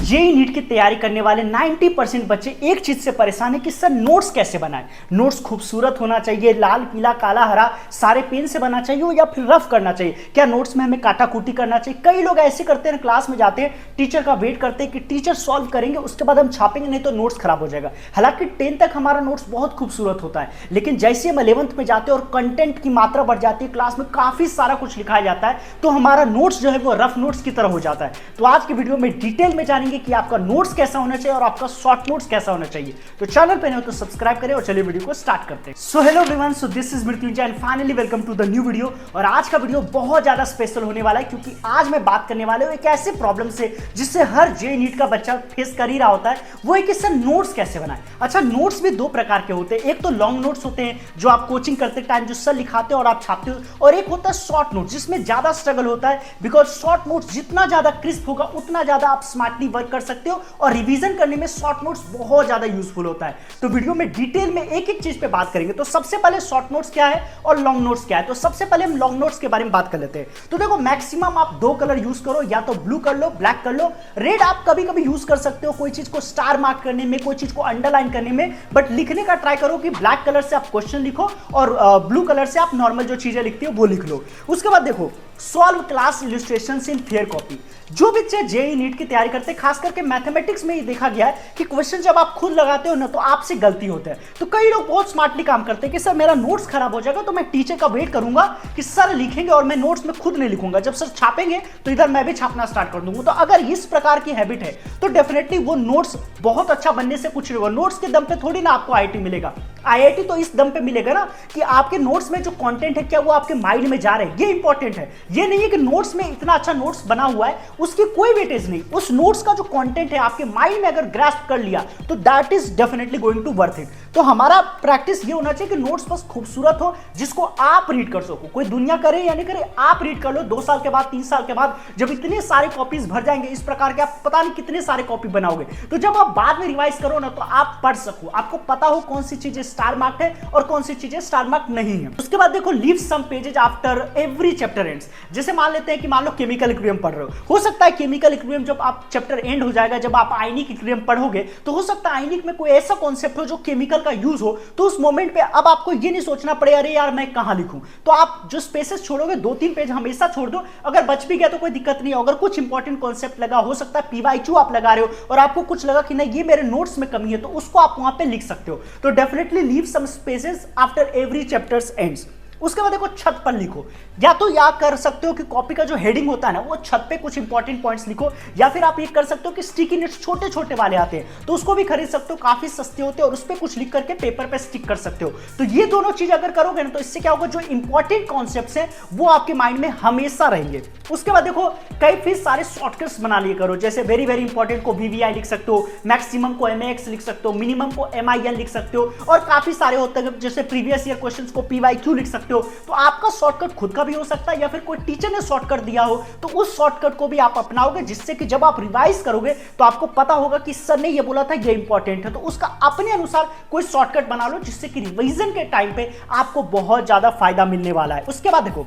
JEE NEET की तैयारी करने वाले 90% बच्चे एक चीज से परेशान है कि सर नोट्स कैसे बनाएं। नोट्स खूबसूरत होना चाहिए, लाल पीला काला हरा सारे पेन से बनना चाहिए या फिर रफ करना चाहिए, क्या नोट्स में हमें काटा कुटी करना चाहिए। कई लोग ऐसे करते हैं, क्लास में जाते हैं, टीचर का वेट करते हैं कि टीचर सॉल्व करेंगे उसके बाद हम छापेंगे, नहीं तो नोट्स खराब हो जाएगा। हालांकि 10 तक हमारा नोट्स बहुत खूबसूरत होता है, लेकिन जैसे हम 11th में जाते हैं और कंटेंट की मात्रा बढ़ जाती है, क्लास में काफी सारा कुछ लिखाया जाता है, तो हमारा नोट्स जो है वो रफ नोट्स की तरह हो जाता है। तो आज की वीडियो में डिटेल में जानेंगे कि आपका नोट्स कैसा होना चाहिए और आपका शॉर्ट नोट्स कैसा होना चाहिए। तो चैनल पे नहीं हो तो सब्सक्राइब करें और चलिए वीडियो को स्टार्ट करते हैं। So hello everyone, so this is Mrityunjay and finally welcome to the new video. और आज का वीडियो बहुत ज्यादा स्पेशल होने वाला है क्योंकि आज मैं बात करने वाले हूं एक ऐसे प्रॉब्लम से जिससे हर जेईई नीट का बच्चा फेस कर ही रहा होता है, वो है कि सर नोट्स कैसे बनाएं। अच्छा, नोट्स भी दो प्रकार के होते हैं, एक तो लॉन्ग नोट्स होते हैं जो आप कोचिंग करते टाइम जो सर लिखाते हैं और आप छापते हो, और एक होता है शॉर्ट नोट्स जिसमें ज्यादा स्ट्रगल होता है, बिकॉज शॉर्ट नोट्स जितना ज्यादा क्रिस्प होगा उतना ज्यादा आप स्मार्टली वर्क कर सकते हो और रिवीजन करने में शॉर्ट नोट्स बहुत ज्यादा यूजफुल होता है। तो वीडियो में डिटेल में एक एक चीज पे बात करेंगे। तो सबसे पहले शॉर्ट नोट्स क्या है और लॉन्ग नोट्स क्या है। तो सबसे पहले हम लॉन्ग नोट्स के बारे में बात कर लेते हैं। तो देखो, मैक्सिमम आप दो कलर यूज करो, या तो ब्लू कर लो, ब्लैक कर लो। रेड आप कभी कभी यूज कर सकते हो कोई चीज को स्टार मार्क करने में, कोई चीज को अंडरलाइन करने में, बट लिखने का ट्राई करो कि ब्लैक कलर से आप क्वेश्चन लिखो और ब्लू कलर से आप नॉर्मल जो चीजें लिखती हो वो लिख लो। उसके बाद देखो, सॉल्व क्लास इलस्ट्रेशंस इन फेयर कॉपी। जो बच्चे जेईई नीट की तैयारी करते हैं, खास करके मैथमेटिक्स में ये देखा गया है कि क्वेश्चन जब आप खुद लगाते हो ना तो आपसे गलती होता है। तो कई लोग बहुत स्मार्टली काम करते हैं कि सर मेरा नोट्स खराब हो जाएगा तो मैं टीचर का वेट करूंगा कि सर लिखेंगे और मैं नोट्स में खुद नहीं लिखूंगा, जब सर छापेंगे तो इधर मैं भी छापना स्टार्ट कर दूंगा। तो अगर इस प्रकार की हैबिट है तो डेफिनेटली वो नोट्स बहुत अच्छा बनने से कुछ नहीं होगा। नोट्स के दम पे थोड़ी ना आपको आईआईटी मिलेगा, आईआईटी तो इस दम पे मिलेगा ना कि आपके नोट्स में जो कंटेंट है क्या वो आपके माइंड में जा रहे हैं, ये इंपॉर्टेंट है। ये नहीं है कि नोट्स में इतना अच्छा नोट्स बना हुआ है उसकी कोई वेटेज नहीं, उस नोट्स का जो कंटेंट है आपके माइंड में अगर ग्रास्प कर लिया तो that is definitely going to worth it. तो हमारा प्रैक्टिस ये होना चाहिए कि नोट्स बस खूबसूरत हो जिसको आप रीड कर सको, कोई दुनिया करे या नहीं करे, आप रीड कर लो। 2 साल के बाद 3 साल के बाद जब इतने सारे कॉपीज भर जाएंगे इस प्रकार के, आप पता नहीं कितने सारे कॉपी बनाओगे, तो जब आप बाद में रिवाइज करो ना तो आप पढ़ सको, आपको पता हो कौन सी चीजें स्टार मार्क है और कौन सी चीजें स्टार मार्क नहीं है। उसके बाद देखो, leave some pages after every chapter ends. जैसे मान लेते हैं कि मान लो केमिकल इक्विलिब्रियम पढ़ रहे हो सकता है केमिकल इक्विलिब्रियम जब आप चैप्टर एंड हो जाएगा, जब आप आयनिक इक्विलिब्रियम पढ़ोगे तो हो सकता है आयनिक में कोई ऐसा कॉन्सेप्ट हो जो केमिकल का यूज हो, तो उस मोमेंट पे अब आपको ये नहीं सोचना पड़े अरे यार मैं कहां लिखूं। तो आप जो स्पेसेस छोड़ोगे 2-3 पेज हमेशा छोड़ दो, अगर बच भी गया तो कोई दिक्कत नहीं है। अगर कुछ इंपॉर्टेंट कॉन्सेप्ट लगा, हो सकता है पीवाईक्यू आप लगा रहे हो और आपको कुछ लगा कि नहीं ये मेरे नोट्स में कमी है, तो उसको आप वहां पे लिख सकते हो। तो definitely leave some spaces after every chapters ends. उसके बाद देखो, छत पर लिखो, या तो या कर सकते हो कि कॉपी का जो हेडिंग होता है ना वो छत पे कुछ इंपॉर्टेंट पॉइंट्स लिखो, या फिर आप ये कर सकते हो कि स्टिकी नोट्स छोटे छोटे वाले आते हैं तो उसको भी खरीद सकते हो, काफी सस्ते होते हैं और उस पर कुछ लिख करके पेपर पे स्टिक कर सकते हो। तो ये दोनों चीज अगर करोगे ना तो इससे क्या होगा, जो इंपॉर्टेंट कॉन्सेप्ट्स हैं वो आपके माइंड में हमेशा रहेंगे। उसके बाद देखो, कई फिर सारे शॉर्टकट्स बना लिए करो, जैसे वेरी वेरी इंपॉर्टेंट को VVI लिख सकते हो, मैक्सिमम को MAX लिख सकते हो, मिनिमम को MIN लिख सकते हो, और काफी सारे होते हैं जैसे प्रीवियस ईयर क्वेश्चंस को PYQ लिख सकते हो। तो आपका शॉर्टकट खुद का भी हो सकता है या फिर कोई टीचर ने शॉर्टकट दिया हो तो उस शॉर्टकट को भी आप अपनाओगे, जिससे कि जब आप रिवाइज करोगे तो आपको पता होगा कि सर ने ये बोला था ये इंपॉर्टेंट है, तो उसका अपने अनुसार कोई शॉर्टकट बना लो जिससे कि रिवीजन के टाइम पे आपको बहुत ज्यादा फायदा मिलने वाला है। उसके बाद देखो,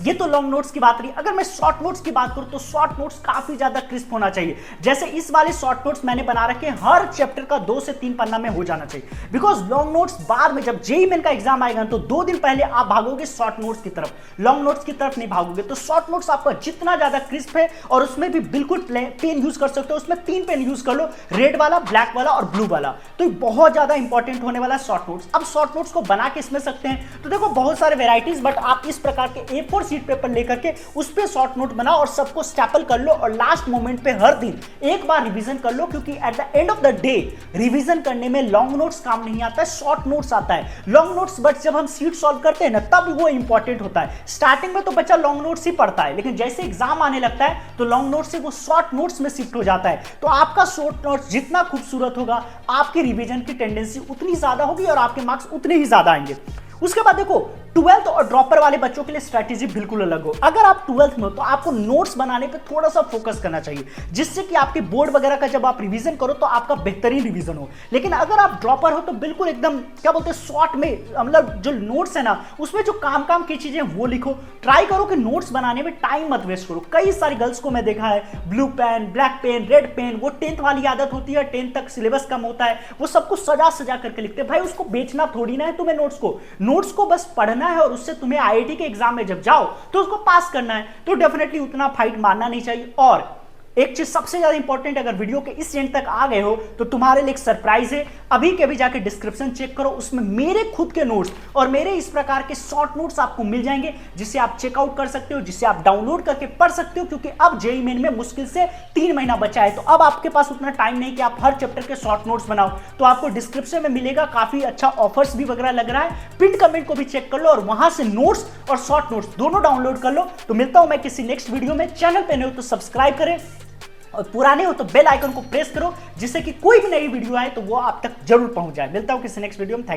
ये तो लॉन्ग नोट्स की बात रही, अगर मैं शॉर्ट नोट्स की बात करूं तो शॉर्ट नोट्स काफी ज्यादा क्रिस्प होना चाहिए। जैसे इस वाले शॉर्ट नोट्स मैंने बना रखे हैं, हर चैप्टर का 2 से 3 पन्ना में हो जाना चाहिए, बिकॉज लॉन्ग नोट्स बाद में जब जेईई मेन का एग्जाम आएगा तो 2 दिन पहले आप भागोगे शॉर्ट नोट्स की तरफ, लॉन्ग नोट्स की तरफ नहीं भागोगे। तो शॉर्ट नोट्स आपका जितना ज्यादा क्रिस्प है, और उसमें भी बिल्कुल पेन यूज कर सकते हो, उसमें 3 पेन यूज कर लो, रेड वाला, ब्लैक वाला और ब्लू वाला। तो बहुत ज्यादा इंपॉर्टेंट होने वाला शॉर्ट नोट्स। अब शॉर्ट नोट्स को बना के इसमें सकते हैं, तो देखो बहुत सारे वेराइटीज, बट आप इस प्रकार के A4 शीट पेपर लेकर के उस पे शॉर्ट नोट बनाओ और सबको स्टैपल कर लो, और लास्ट मोमेंट पे हर दिन एक बार रिवीजन कर लो, क्योंकि at the end of the day revision करने में लॉन्ग नोट्स काम नहीं आता है, शॉर्ट नोट्स आता है। लॉन्ग नोट्स बट जब हम सीट सॉल्व करते हैं ना तब वो इंपॉर्टेंट होता है। स्टार्टिंग में तो बच्चा लॉन्ग नोट्स ही पढ़ता है, लेकिन जैसे एग्जाम आने लगता है तो लॉन्ग नोट्स से वो शॉर्ट नोट्स में शिफ्ट हो जाता है। तो आपका शॉर्ट नोट्स जितना खूबसूरत होगा, आपकी रिवीजन की टेंडेंसी उतनी ज्यादा होगी और आपके मार्क्स उतने ही ज्यादा आएंगे। उसके बाद देखो, ट्वेल्थ और ड्रॉपर वाले बच्चों के लिए स्ट्रैटेजी बिल्कुल अलग हो। अगर आप ट्वेल्थ में हो तो आपको नोट्स बनाने पे थोड़ा सा फोकस करना चाहिए, जिससे कि आपके बोर्ड वगैरह का जब आप रिवीजन करो तो आपका बेहतरीन रिवीजन हो। लेकिन अगर आप ड्रॉपर हो तो बिल्कुल एकदम क्या बोलते हैं शॉर्ट में, मतलब जो नोट्स है ना उसमें जो काम की चीजें वो लिखो। ट्राई करो कि नोट्स बनाने में टाइम मत वेस्ट करो। कई सारी गर्ल्स को मैं देखा है blue pen, black pen, red pen, वो 10th वाली आदत होती है, 10th तक सिलेबस कम होता है, वो सब कुछ सजा करके लिखते हैं। भाई उसको बेचना थोड़ी ना है तुम्हें, नोट्स को बस पढ़ना है और उससे तुम्हें आईआईटी के एग्जाम में जब जाओ तो उसको पास करना है। तो डेफिनेटली उतना फाइट मारना नहीं चाहिए। और एक चीज सबसे ज्यादा इंपॉर्टेंट, अगर वीडियो के इस एंड तक आ गए हो तो तुम्हारे लिए एक सरप्राइज है। अभी के अभी जाके डिस्क्रिप्शन चेक करो, उसमें मेरे खुद के नोट्स और मेरे इस प्रकार के शॉर्ट नोट्स आपको मिल जाएंगे, जिसे आप चेकआउट कर सकते हो, जिसे आप डाउनलोड करके पढ़ सकते हो। क्योंकि अब जेईई मेन में मुश्किल से 3 महीना बचा है, तो अब आपके पास उतना टाइम नहीं कि आप हर चैप्टर के शॉर्ट नोट्स बनाओ। तो आपको डिस्क्रिप्शन में मिलेगा, काफी अच्छा ऑफर्स भी वगैरह लग रहा है। पिन कमेंट को भी चेक कर लो और वहां से नोट्स और शॉर्ट नोट्स दोनों डाउनलोड कर लो। तो मिलता हूं मैं किसी नेक्स्ट वीडियो में। चैनल पे नहीं हो तो सब्सक्राइब करें और पुराने हो तो बेल आइकन को प्रेस करो, जिससे कि कोई भी नई वीडियो आए तो वो आप तक जरूर पहुंच जाए। मिलता हूं किसी नेक्स्ट वीडियो में। Thank you.